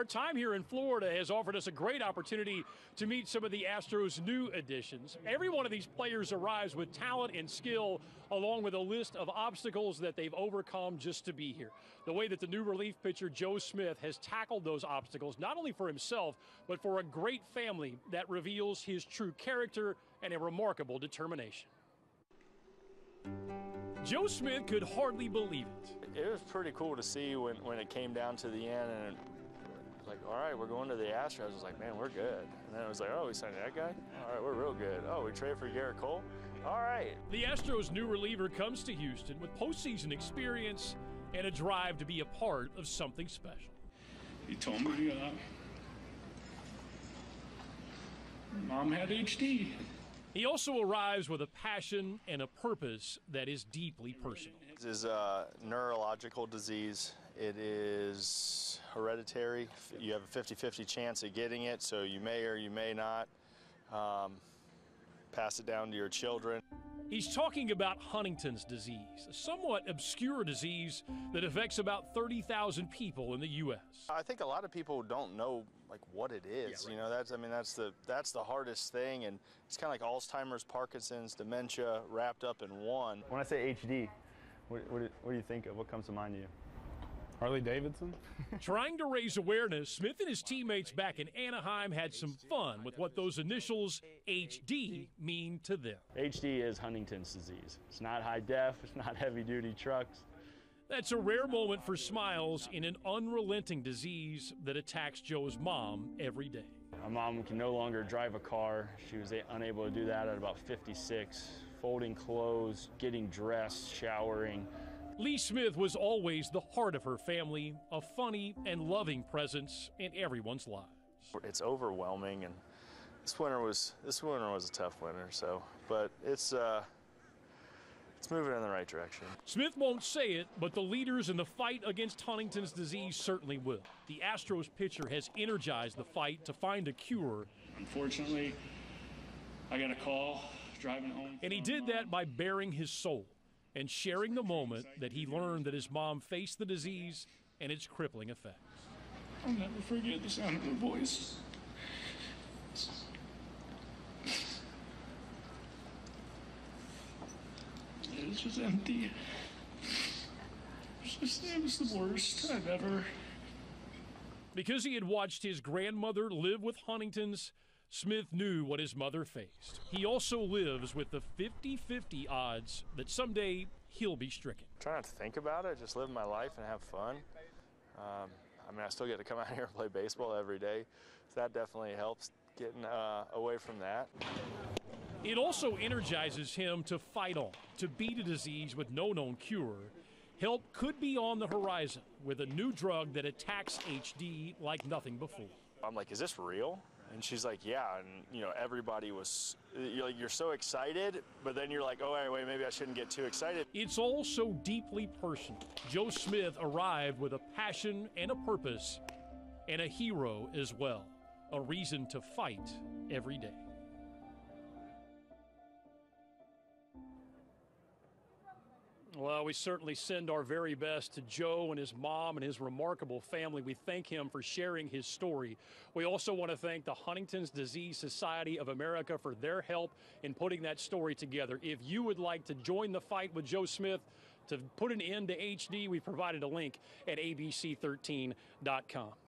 our time here in Florida has offered us a great opportunity to meet some of the Astros' new additions. Every one of these players arrives with talent and skill, along with a list of obstacles that they've overcome just to be here. The way that the new relief pitcher, Joe Smith, has tackled those obstacles, not only for himself, but for a great family, that reveals his true character and a remarkable determination. Joe Smith could hardly believe it. It was pretty cool to see when it came down to the end, and like, all right, we're going to the Astros. I was like, man, we're good. And then it was like, oh, we signed that guy? All right, we're real good. Oh, we traded for Garrett Cole? All right. The Astros' new reliever comes to Houston with postseason experience and a drive to be a part of something special. He told me Mom had HD. He also arrives with a passion and a purpose that is deeply personal. This is a neurological disease. It is hereditary. You have a 50-50 chance of getting it, so you may or you may not pass it down to your children. He's talking about Huntington's disease, a somewhat obscure disease that affects about 30,000 people in the U.S. I think a lot of people don't know like what it is. Yeah, right. You know, that's the hardest thing, and it's kind of like Alzheimer's, Parkinson's, dementia wrapped up in one. When I say HD, what do you think of? What comes to mind to you? Harley Davidson? Trying to raise awareness, Smith and his teammates back in Anaheim had some fun with what those initials HD mean to them. HD is Huntington's disease. It's not high def, it's not heavy duty trucks. That's a rare moment for smiles in an unrelenting disease that attacks Joe's mom every day. My mom can no longer drive a car. She was unable to do that at about 56. Folding clothes, getting dressed, showering. Lee Smith was always the heart of her family, a funny and loving presence in everyone's lives. It's overwhelming, and this winter was a tough winter. But it's moving in the right direction. Smith won't say it, but the leaders in the fight against Huntington's disease certainly will. The Astros pitcher has energized the fight to find a cure. Unfortunately, I got a call driving home. And he did that by baring his soul and sharing the moment that he learned that his mom faced the disease and its crippling effects. I'll never forget the sound of her voice. It was just empty. It was the worst I've ever. Because he had watched his grandmother live with Huntington's, Smith knew what his mother faced. He also lives with the 50-50 odds that someday he'll be stricken. Try not to think about it, just live my life and have fun. I mean, I still get to come out here and play baseball every day, so that definitely helps getting away from that. It also energizes him to fight on, to beat a disease with no known cure. Help could be on the horizon with a new drug that attacks HD like nothing before. I'm like, is this real? And she's like, yeah. And, you know, everybody was, you're so excited, but then you're like, oh, wait, maybe I shouldn't get too excited. It's all so deeply personal. Joe Smith arrived with a passion and a purpose, and a hero as well, a reason to fight every day. Well, we certainly send our very best to Joe and his mom and his remarkable family. We thank him for sharing his story. We also want to thank the Huntington's Disease Society of America for their help in putting that story together. If you would like to join the fight with Joe Smith to put an end to HD, we've provided a link at abc13.com.